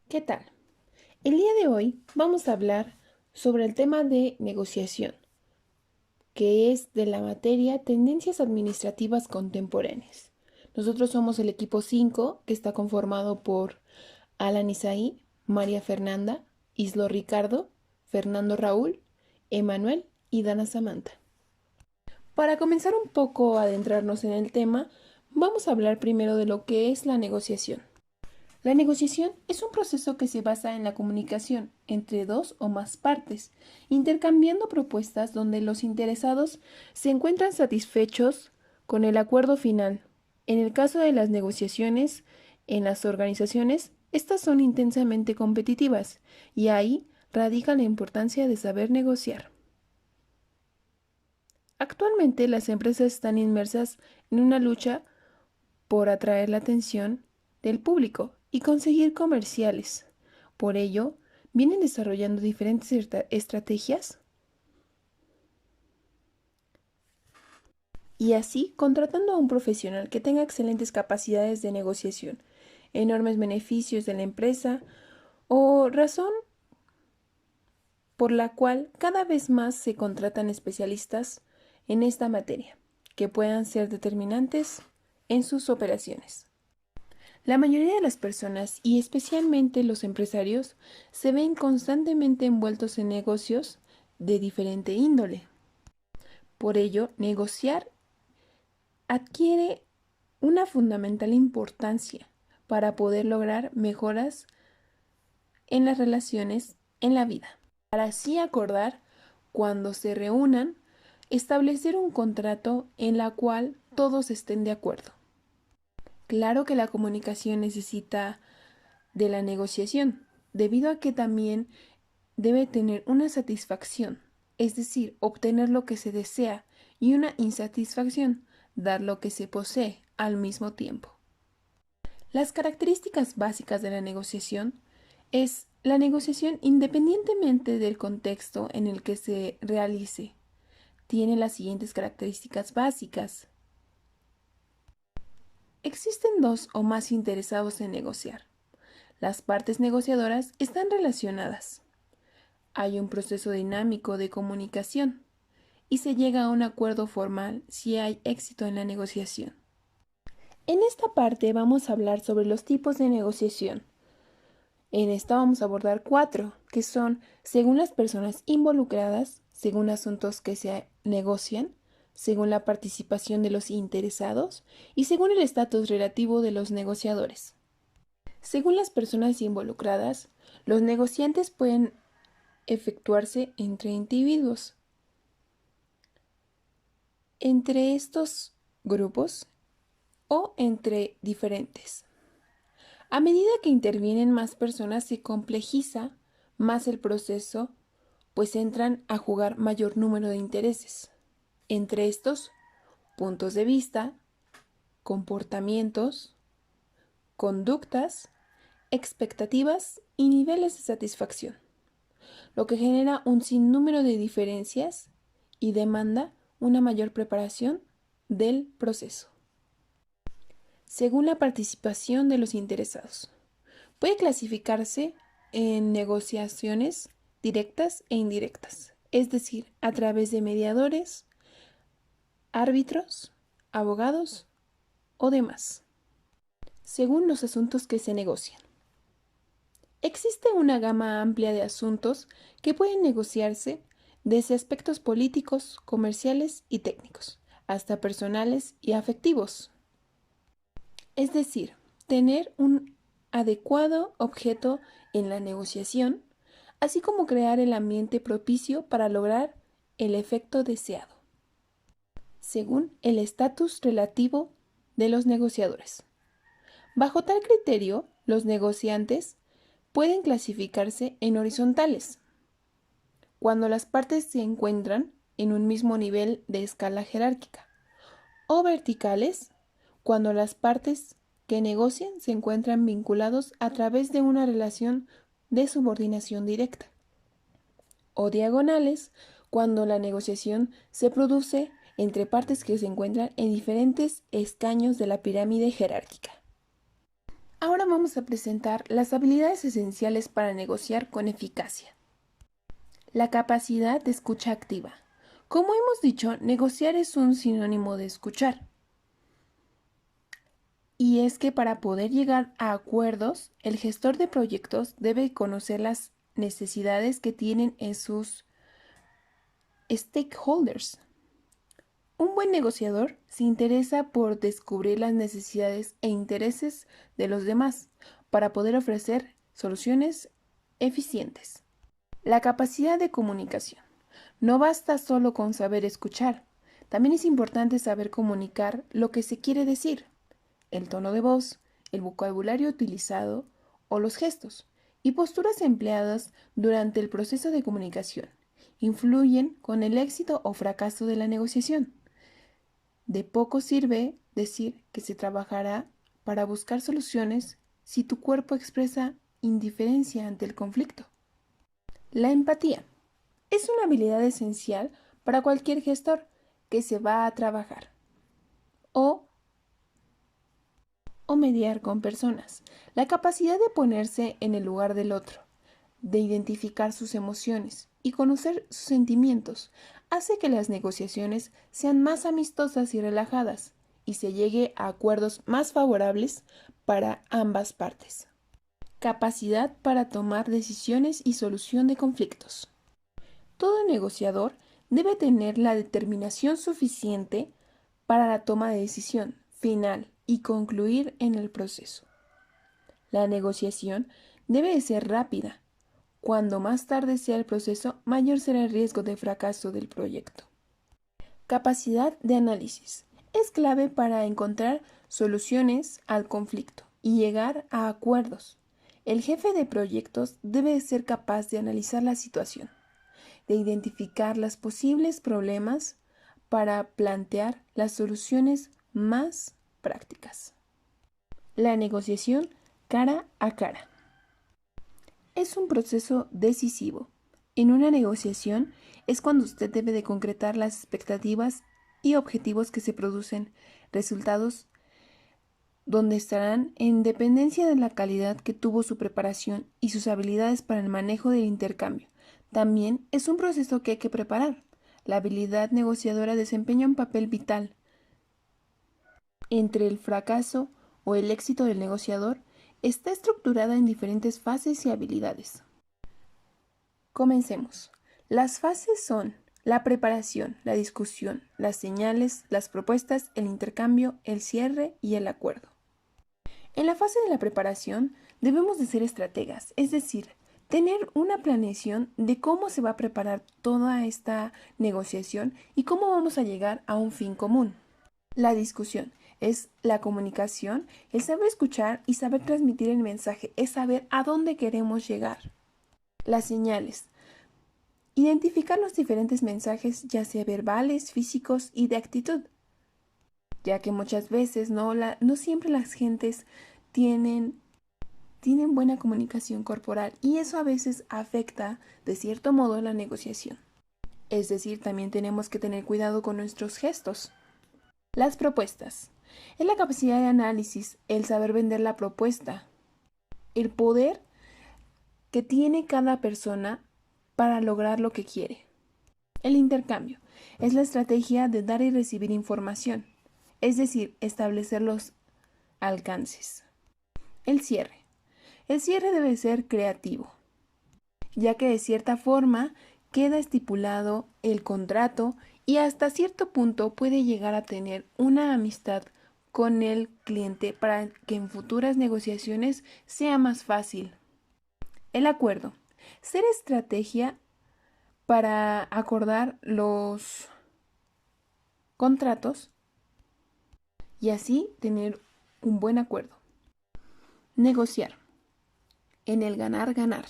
¿Qué tal? El día de hoy vamos a hablar sobre el tema de negociación, que es de la materia Tendencias Administrativas Contemporáneas. Nosotros somos el equipo 5, que está conformado por Alan Isaí, María Fernanda, Islo Ricardo, Fernando Raúl, Emanuel y Dana Samantha. Para comenzar un poco a adentrarnos en el tema, vamos a hablar primero de lo que es la negociación. La negociación es un proceso que se basa en la comunicación entre dos o más partes, intercambiando propuestas donde los interesados se encuentran satisfechos con el acuerdo final. En el caso de las negociaciones en las organizaciones, estas son intensamente competitivas y ahí radica la importancia de saber negociar. Actualmente las empresas están inmersas en una lucha por atraer la atención del público y conseguir comerciales. Por ello, vienen desarrollando diferentes estrategias y así contratando a un profesional que tenga excelentes capacidades de negociación, enormes beneficios de la empresa o razón por la cual cada vez más se contratan especialistas en esta materia, que puedan ser determinantes en sus operaciones. La mayoría de las personas, y especialmente los empresarios, se ven constantemente envueltos en negocios de diferente índole. Por ello, negociar adquiere una fundamental importancia para poder lograr mejoras en las relaciones en la vida. Para así acordar, cuando se reúnan, establecer un contrato en la cual todos estén de acuerdo. Claro que la comunicación necesita de la negociación, debido a que también debe tener una satisfacción, es decir, obtener lo que se desea, y una insatisfacción, dar lo que se posee al mismo tiempo. Las características básicas de la negociación es la negociación independientemente del contexto en el que se realice. Tiene las siguientes características básicas. Existen dos o más interesados en negociar. Las partes negociadoras están relacionadas. Hay un proceso dinámico de comunicación y se llega a un acuerdo formal si hay éxito en la negociación. En esta parte vamos a hablar sobre los tipos de negociación. En esta vamos a abordar 4, que son según las personas involucradas, según asuntos que se negocian, según la participación de los interesados y según el estatus relativo de los negociadores. Según las personas involucradas, los negociantes pueden efectuarse entre individuos. Entre estos grupos o entre diferentes. A medida que intervienen más personas se complejiza más el proceso, pues entran a jugar mayor número de intereses. Entre estos, puntos de vista, comportamientos, conductas, expectativas y niveles de satisfacción, lo que genera un sinnúmero de diferencias y demanda una mayor preparación del proceso. Según la participación de los interesados, puede clasificarse en negociaciones directas e indirectas, es decir, a través de mediadores, árbitros, abogados o demás, según los asuntos que se negocian. Existe una gama amplia de asuntos que pueden negociarse desde aspectos políticos, comerciales y técnicos, hasta personales y afectivos. Es decir, tener un adecuado objeto en la negociación, así como crear el ambiente propicio para lograr el efecto deseado, según el estatus relativo de los negociadores. Bajo tal criterio, los negociantes pueden clasificarse en horizontales, cuando las partes se encuentran en un mismo nivel de escala jerárquica, o verticales, cuando las partes que negocian se encuentran vinculados a través de una relación de subordinación directa, o diagonales, cuando la negociación se produce entre partes que se encuentran en diferentes escaños de la pirámide jerárquica. Ahora vamos a presentar las habilidades esenciales para negociar con eficacia. La capacidad de escucha activa. Como hemos dicho, negociar es un sinónimo de escuchar. Y es que para poder llegar a acuerdos, el gestor de proyectos debe conocer las necesidades que tienen en sus stakeholders. Un buen negociador se interesa por descubrir las necesidades e intereses de los demás para poder ofrecer soluciones eficientes. La capacidad de comunicación. No basta solo con saber escuchar, también es importante saber comunicar lo que se quiere decir, el tono de voz, el vocabulario utilizado o los gestos y posturas empleadas durante el proceso de comunicación influyen con el éxito o fracaso de la negociación. De poco sirve decir que se trabajará para buscar soluciones si tu cuerpo expresa indiferencia ante el conflicto. La empatía es una habilidad esencial para cualquier gestor que se va a trabajar o mediar con personas. La capacidad de ponerse en el lugar del otro, de identificar sus emociones y conocer sus sentimientos, hace que las negociaciones sean más amistosas y relajadas y se llegue a acuerdos más favorables para ambas partes. Capacidad para tomar decisiones y solución de conflictos. Todo negociador debe tener la determinación suficiente para la toma de decisión final y concluir en el proceso. La negociación debe de ser rápida. Cuando más tarde sea el proceso, mayor será el riesgo de fracaso del proyecto. Capacidad de análisis. Es clave para encontrar soluciones al conflicto y llegar a acuerdos. El jefe de proyectos debe ser capaz de analizar la situación, de identificar los posibles problemas para plantear las soluciones más prácticas. La negociación cara a cara. Es un proceso decisivo. En una negociación es cuando usted debe de concretar las expectativas y objetivos que se producen, resultados donde estarán en dependencia de la calidad que tuvo su preparación y sus habilidades para el manejo del intercambio. También es un proceso que hay que preparar. La habilidad negociadora desempeña un papel vital entre el fracaso o el éxito del negociador. Está estructurada en diferentes fases y habilidades. Comencemos. Las fases son la preparación, la discusión, las señales, las propuestas, el intercambio, el cierre y el acuerdo. En la fase de la preparación debemos de ser estrategas, es decir, tener una planeación de cómo se va a preparar toda esta negociación y cómo vamos a llegar a un fin común. La discusión es la comunicación, el saber escuchar y saber transmitir el mensaje, es saber a dónde queremos llegar. Las señales. Identificar los diferentes mensajes, ya sea verbales, físicos y de actitud, ya que muchas veces no siempre las gentes tienen buena comunicación corporal y eso a veces afecta de cierto modo la negociación. Es decir, también tenemos que tener cuidado con nuestros gestos. Las propuestas. Es la capacidad de análisis, el saber vender la propuesta, el poder que tiene cada persona para lograr lo que quiere. El intercambio es la estrategia de dar y recibir información, es decir, establecer los alcances. El cierre. El cierre debe ser creativo, ya que de cierta forma queda estipulado el contrato y hasta cierto punto puede llegar a tener una amistad con el cliente para que en futuras negociaciones sea más fácil. El acuerdo. Ser estrategia para acordar los contratos y así tener un buen acuerdo. Negociar. En el ganar-ganar.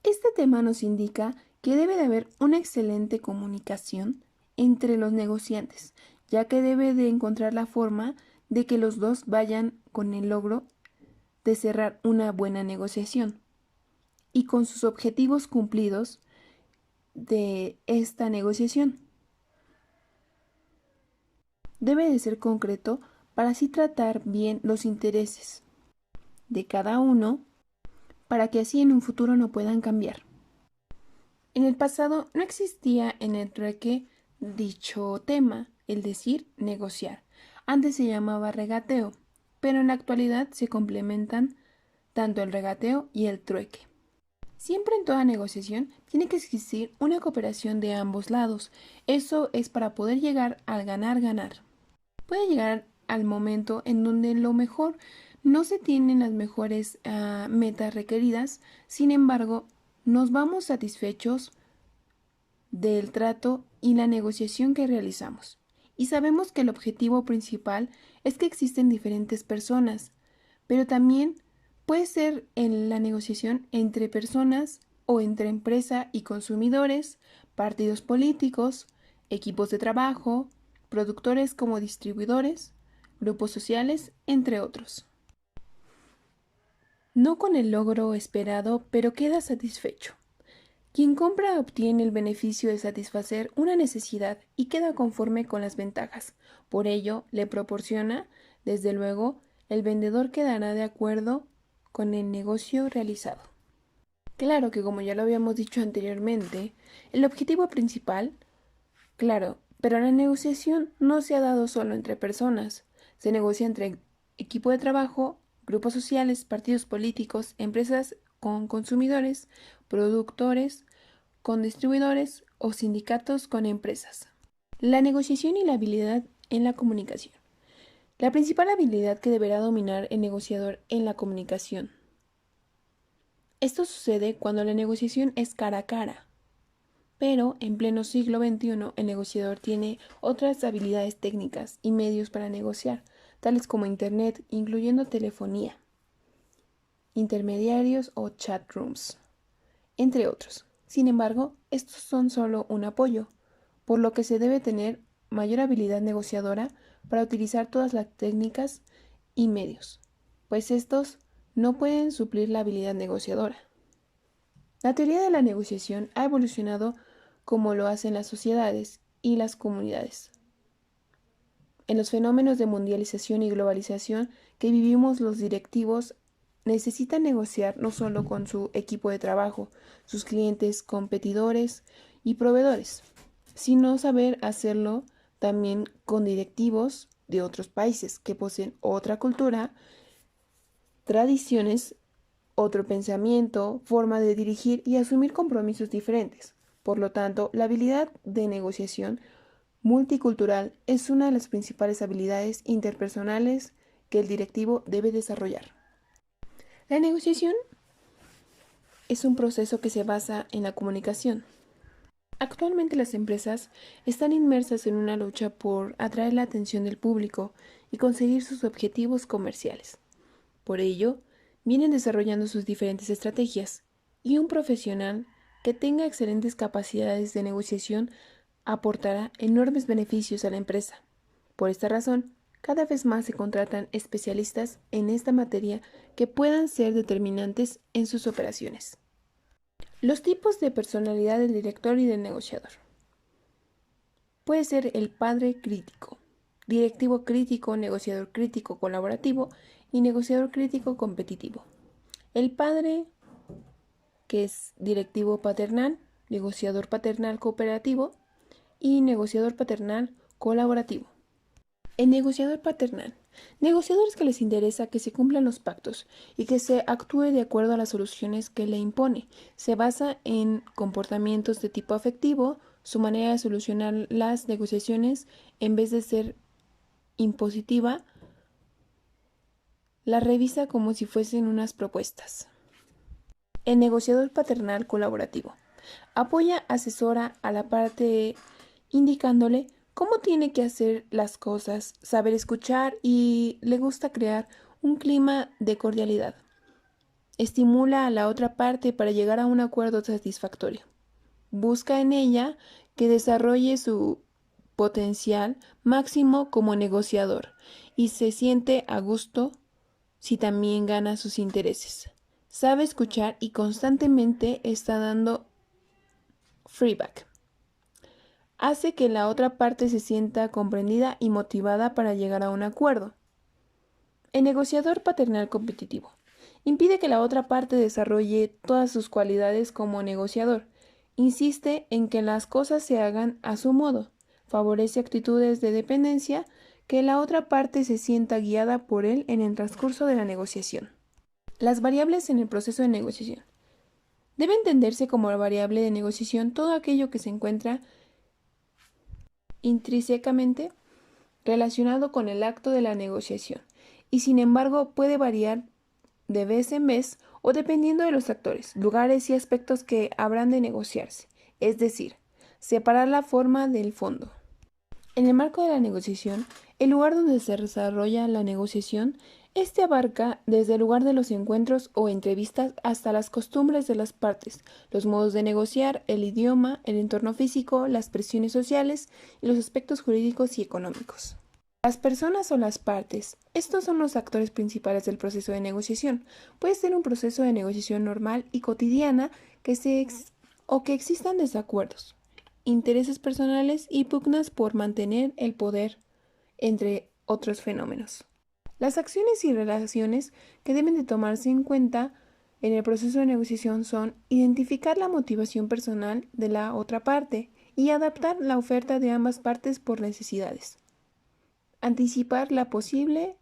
Este tema nos indica que debe de haber una excelente comunicación entre los negociantes, ya que debe de encontrar la forma de que los dos vayan con el logro de cerrar una buena negociación y con sus objetivos cumplidos de esta negociación. Debe de ser concreto para así tratar bien los intereses. de cada uno para que así en un futuro no puedan cambiar. En el pasado no existía en el trueque dicho tema, el decir negociar. Antes se llamaba regateo, pero en la actualidad se complementan tanto el regateo y el trueque. Siempre en toda negociación tiene que existir una cooperación de ambos lados. Eso es para poder llegar al ganar-ganar. Puede llegar al momento en donde lo mejor no se tienen las mejores metas requeridas, sin embargo, nos vamos satisfechos del trato y la negociación que realizamos. Y sabemos que el objetivo principal es que existen diferentes personas, pero también puede ser en la negociación entre personas o entre empresa y consumidores, partidos políticos, equipos de trabajo, productores como distribuidores, grupos sociales, entre otros. No con el logro esperado, pero queda satisfecho. Quien compra obtiene el beneficio de satisfacer una necesidad y queda conforme con las ventajas. Por ello, le proporciona, desde luego, el vendedor quedará de acuerdo con el negocio realizado. Claro que como ya lo habíamos dicho anteriormente, el objetivo principal, claro, pero la negociación no se ha dado solo entre personas, se negocia entre equipo de trabajo, grupos sociales, partidos políticos, empresas con consumidores, productores, con distribuidores o sindicatos con empresas. La negociación y la habilidad en la comunicación. La principal habilidad que deberá dominar el negociador en la comunicación. Esto sucede cuando la negociación es cara a cara, pero en pleno siglo XXI el negociador tiene otras habilidades técnicas y medios para negociar, tales como Internet, incluyendo telefonía, intermediarios o chat rooms, entre otros. Sin embargo, estos son solo un apoyo, por lo que se debe tener mayor habilidad negociadora para utilizar todas las técnicas y medios, pues estos no pueden suplir la habilidad negociadora. La teoría de la negociación ha evolucionado como lo hacen las sociedades y las comunidades. En los fenómenos de mundialización y globalización que vivimos, los directivos necesitan negociar no solo con su equipo de trabajo, sus clientes, competidores y proveedores, sino saber hacerlo también con directivos de otros países que poseen otra cultura, tradiciones, otro pensamiento, forma de dirigir y asumir compromisos diferentes. Por lo tanto, la habilidad de negociación multicultural es una de las principales habilidades interpersonales que el directivo debe desarrollar. La negociación es un proceso que se basa en la comunicación. Actualmente las empresas están inmersas en una lucha por atraer la atención del público y conseguir sus objetivos comerciales. Por ello, vienen desarrollando sus diferentes estrategias y un profesional que tenga excelentes capacidades de negociación aportará enormes beneficios a la empresa. Por esta razón, cada vez más se contratan especialistas en esta materia que puedan ser determinantes en sus operaciones. Los tipos de personalidad del director y del negociador. Puede ser el padre crítico, directivo crítico, negociador crítico colaborativo y negociador crítico competitivo. El padre, que es directivo paternal, negociador paternal cooperativo y negociador paternal colaborativo. El negociador paternal. Negociadores que les interesa que se cumplan los pactos y que se actúe de acuerdo a las soluciones que le impone. Se basa en comportamientos de tipo afectivo, su manera de solucionar las negociaciones, en vez de ser impositiva, la revisa como si fuesen unas propuestas. El negociador paternal colaborativo. Apoya, asesora a la parte indicándole cómo tiene que hacer las cosas, saber escuchar y le gusta crear un clima de cordialidad. Estimula a la otra parte para llegar a un acuerdo satisfactorio. Busca en ella que desarrolle su potencial máximo como negociador y se siente a gusto si también gana sus intereses. Sabe escuchar y constantemente está dando feedback. Hace que la otra parte se sienta comprendida y motivada para llegar a un acuerdo. El negociador paternal competitivo. impide que la otra parte desarrolle todas sus cualidades como negociador. Insiste en que las cosas se hagan a su modo. Favorece actitudes de dependencia que la otra parte se sienta guiada por él en el transcurso de la negociación. Las variables en el proceso de negociación. Debe entenderse como variable de negociación todo aquello que se encuentra intrínsecamente relacionado con el acto de la negociación y sin embargo puede variar de vez en vez o dependiendo de los actores, lugares y aspectos que habrán de negociarse, es decir, separar la forma del fondo. En el marco de la negociación, el lugar donde se desarrolla la negociación, este abarca desde el lugar de los encuentros o entrevistas hasta las costumbres de las partes, los modos de negociar, el idioma, el entorno físico, las presiones sociales y los aspectos jurídicos y económicos. Las personas o las partes, estos son los actores principales del proceso de negociación. Puede ser un proceso de negociación normal y cotidiana o que existan desacuerdos, intereses personales y pugnas por mantener el poder, entre otros fenómenos. Las acciones y relaciones que deben de tomarse en cuenta en el proceso de negociación son identificar la motivación personal de la otra parte y adaptar la oferta de ambas partes por necesidades. Anticipar la posible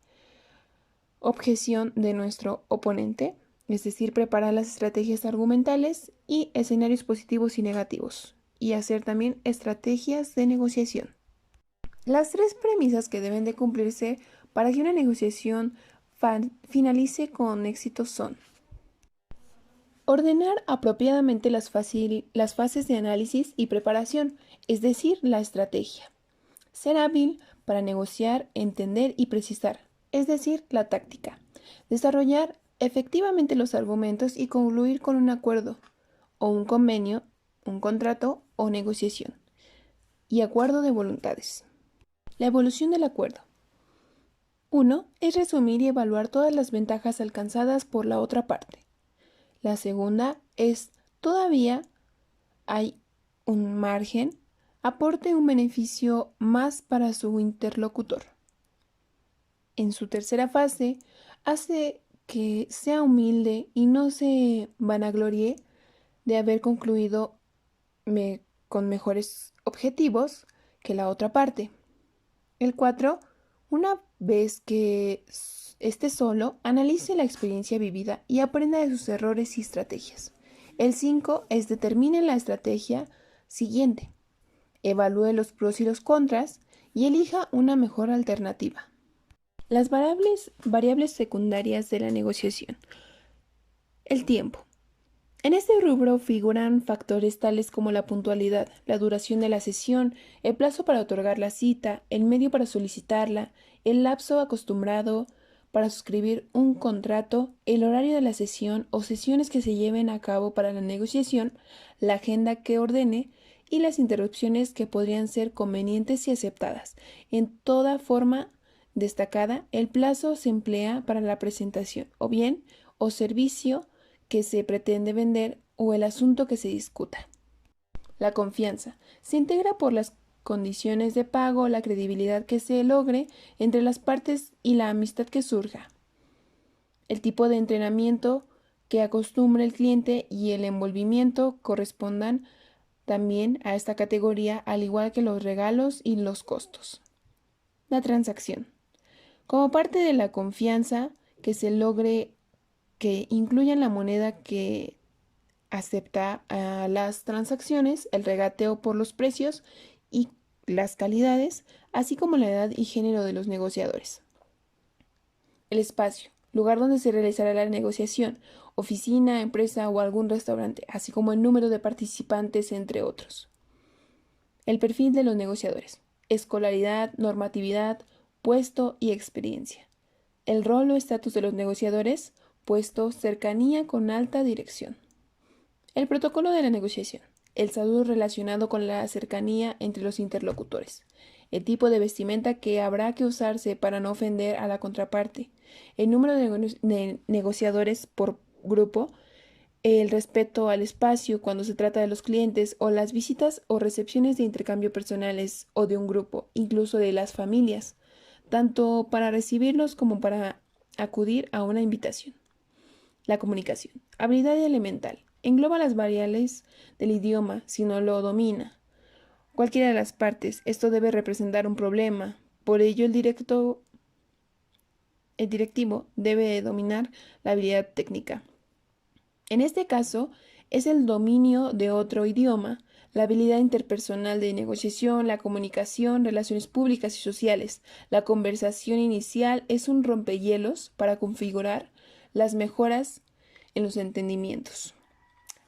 objeción de nuestro oponente, es decir, preparar las estrategias argumentales y escenarios positivos y negativos, y hacer también estrategias de negociación. Las tres premisas que deben de cumplirse para que una negociación finalice con éxito son: ordenar apropiadamente las fases de análisis y preparación, es decir, la estrategia. Ser hábil para negociar, entender y precisar, es decir, la táctica. Desarrollar efectivamente los argumentos y concluir con un acuerdo o un convenio, un contrato o negociación. Y acuerdo de voluntades. La evolución del acuerdo. 1. Es resumir y evaluar todas las ventajas alcanzadas por la otra parte. La segunda es todavía hay un margen, aporte un beneficio más para su interlocutor. En su tercera fase, hace que sea humilde y no se vanaglorie de haber concluido con mejores objetivos que la otra parte. El 4. Una vez que esté solo, analice la experiencia vivida y aprenda de sus errores y estrategias. El 5 es determine la estrategia siguiente, evalúe los pros y los contras y elija una mejor alternativa. Las variables secundarias de la negociación. El tiempo. En este rubro figuran factores tales como la puntualidad, la duración de la sesión, el plazo para otorgar la cita, el medio para solicitarla, el lapso acostumbrado para suscribir un contrato, el horario de la sesión o sesiones que se lleven a cabo para la negociación, la agenda que ordene y las interrupciones que podrían ser convenientes y aceptadas. En toda forma destacada, el plazo se emplea para la presentación o bien o servicio que se pretende vender o el asunto que se discuta. La confianza se integra por las condiciones de pago, la credibilidad que se logre entre las partes y la amistad que surja. El tipo de entrenamiento que acostumbre el cliente y el envolvimiento correspondan también a esta categoría, al igual que los regalos y los costos. La transacción. Como parte de la confianza que se logre que incluyan la moneda que acepta a las transacciones, el regateo por los precios y las calidades, así como la edad y género de los negociadores. El espacio, lugar donde se realizará la negociación, oficina, empresa o algún restaurante, así como el número de participantes, entre otros. El perfil de los negociadores, escolaridad, normatividad, puesto y experiencia. El rol o estatus de los negociadores, puesto, cercanía con alta dirección. El protocolo de la negociación. El saludo relacionado con la cercanía entre los interlocutores. El tipo de vestimenta que habrá que usarse para no ofender a la contraparte. El número de negociadores por grupo. El respeto al espacio cuando se trata de los clientes o las visitas o recepciones de intercambio personales o de un grupo, incluso de las familias, tanto para recibirlos como para acudir a una invitación. La comunicación. Habilidad elemental. Engloba las variables del idioma si no lo domina. Cualquiera de las partes. Esto debe representar un problema. Por ello, el directivo debe dominar la habilidad técnica. En este caso, es el dominio de otro idioma, la habilidad interpersonal de negociación, la comunicación, relaciones públicas y sociales. La conversación inicial es un rompehielos para configurar las mejoras en los entendimientos.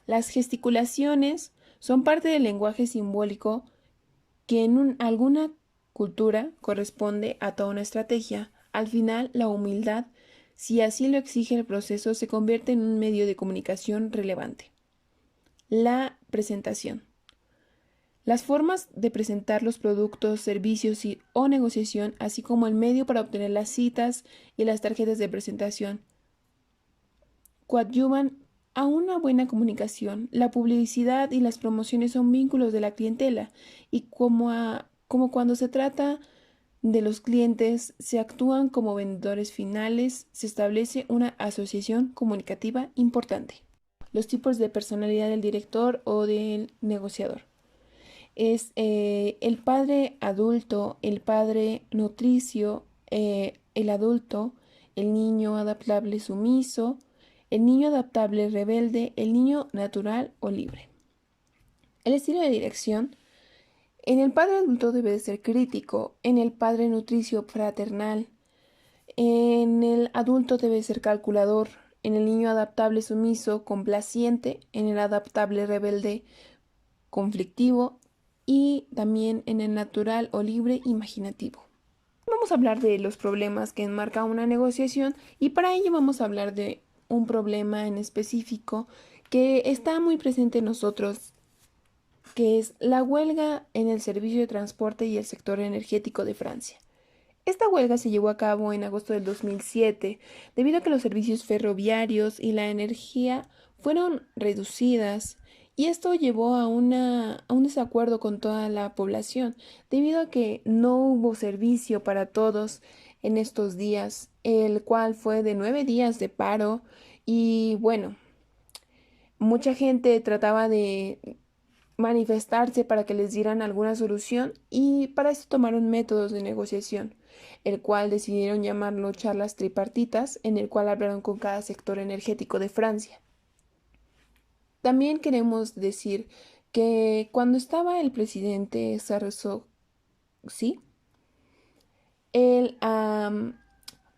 Las gesticulaciones son parte del lenguaje simbólico que en alguna cultura corresponde a toda una estrategia. Al final, la humildad, si así lo exige el proceso, se convierte en un medio de comunicación relevante. La presentación. Las formas de presentar los productos, servicios o negociación, así como el medio para obtener las citas y las tarjetas de presentación, coadyuvan a una buena comunicación. La publicidad y las promociones son vínculos de la clientela y como cuando se trata de los clientes, se actúan como vendedores finales, se establece una asociación comunicativa importante. Los tipos de personalidad del director o del negociador. Es el padre adulto, el padre nutricio, el adulto, el niño adaptable sumiso, el niño adaptable rebelde, el niño natural o libre. El estilo de dirección. En el padre adulto debe de ser crítico, en el padre nutricio fraternal, en el adulto debe ser calculador, en el niño adaptable sumiso complaciente, en el adaptable rebelde conflictivo y también en el natural o libre imaginativo. Vamos a hablar de los problemas que enmarca una negociación y para ello vamos a hablar de un problema en específico que está muy presente en nosotros, que es la huelga en el servicio de transporte y el sector energético de Francia. Esta huelga se llevó a cabo en agosto del 2007 debido a que los servicios ferroviarios y la energía fueron reducidas y esto llevó a un desacuerdo con toda la población debido a que no hubo servicio para todos en estos días, el cual fue de 9 días de paro y bueno, mucha gente trataba de manifestarse para que les dieran alguna solución y para eso tomaron métodos de negociación, el cual decidieron llamarlo charlas tripartitas, en el cual hablaron con cada sector energético de Francia. También queremos decir que cuando estaba el presidente Sarkozy, él,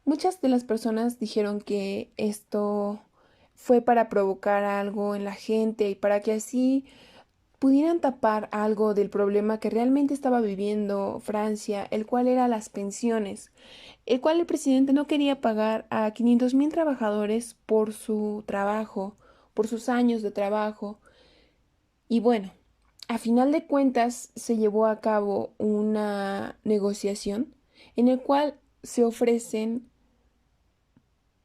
muchas de las personas dijeron que esto fue para provocar algo en la gente y para que así pudieran tapar algo del problema que realmente estaba viviendo Francia, el cual era las pensiones, el cual el presidente no quería pagar a 500,000 trabajadores por su trabajo, por sus años de trabajo. Y bueno, a final de cuentas se llevó a cabo una negociación en el cual se ofrecen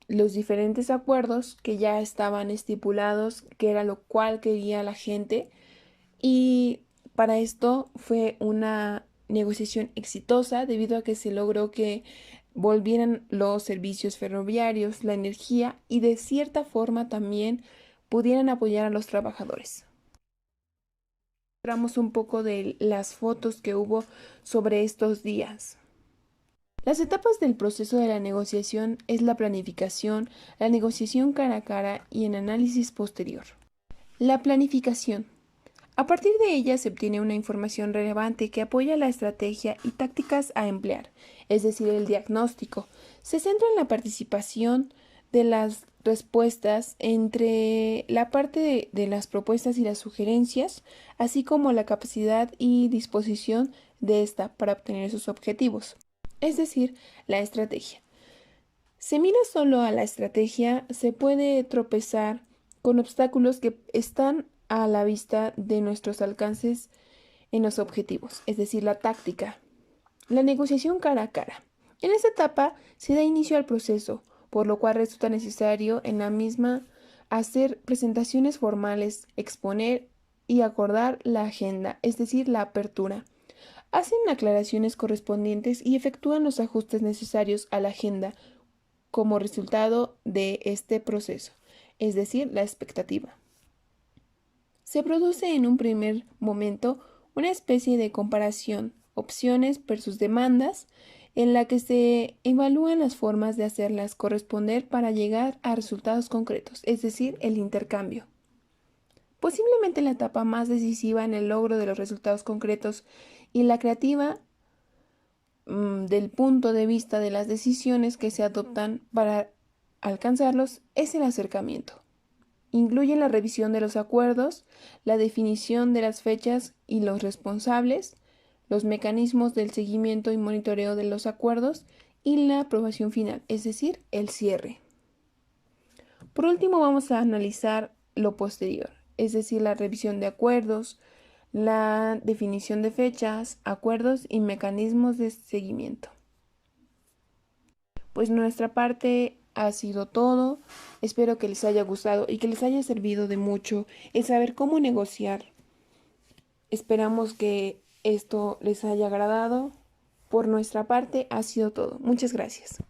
los diferentes acuerdos que ya estaban estipulados, que era lo cual quería la gente. Y para esto fue una negociación exitosa debido a que se logró que volvieran los servicios ferroviarios, la energía y de cierta forma también pudieran apoyar a los trabajadores. Hablamos un poco de las fotos que hubo sobre estos días. Las etapas del proceso de la negociación es la planificación, la negociación cara a cara y el análisis posterior. La planificación. A partir de ella se obtiene una información relevante que apoya la estrategia y tácticas a emplear, es decir, el diagnóstico. Se centra en la participación de las respuestas entre la parte de las propuestas y las sugerencias, así como la capacidad y disposición de esta para obtener sus objetivos, es decir, la estrategia. Se mira solo a la estrategia, se puede tropezar con obstáculos que están a la vista de nuestros alcances en los objetivos, es decir, la táctica. La negociación cara a cara. En esta etapa se da inicio al proceso, por lo cual resulta necesario en la misma hacer presentaciones formales, exponer y acordar la agenda, es decir, la apertura. Hacen aclaraciones correspondientes y efectúan los ajustes necesarios a la agenda como resultado de este proceso. es decir, la expectativa. Se produce en un primer momento una especie de comparación, opciones versus demandas, en la que se evalúan las formas de hacerlas corresponder para llegar a resultados concretos, es decir, el intercambio. Posiblemente la etapa más decisiva en el logro de los resultados concretos y la creativa del punto de vista de las decisiones que se adoptan para alcanzarlos es el acercamiento. Incluye la revisión de los acuerdos, la definición de las fechas y los responsables, los mecanismos del seguimiento y monitoreo de los acuerdos y la aprobación final, es decir, el cierre. Por último, vamos a analizar lo posterior, es decir, la revisión de acuerdos, la definición de fechas, acuerdos y mecanismos de seguimiento. Pues nuestra parte ha sido todo. Espero que les haya gustado y que les haya servido de mucho el saber cómo negociar. Esperamos que esto les haya agradado. Por nuestra parte ha sido todo. Muchas gracias.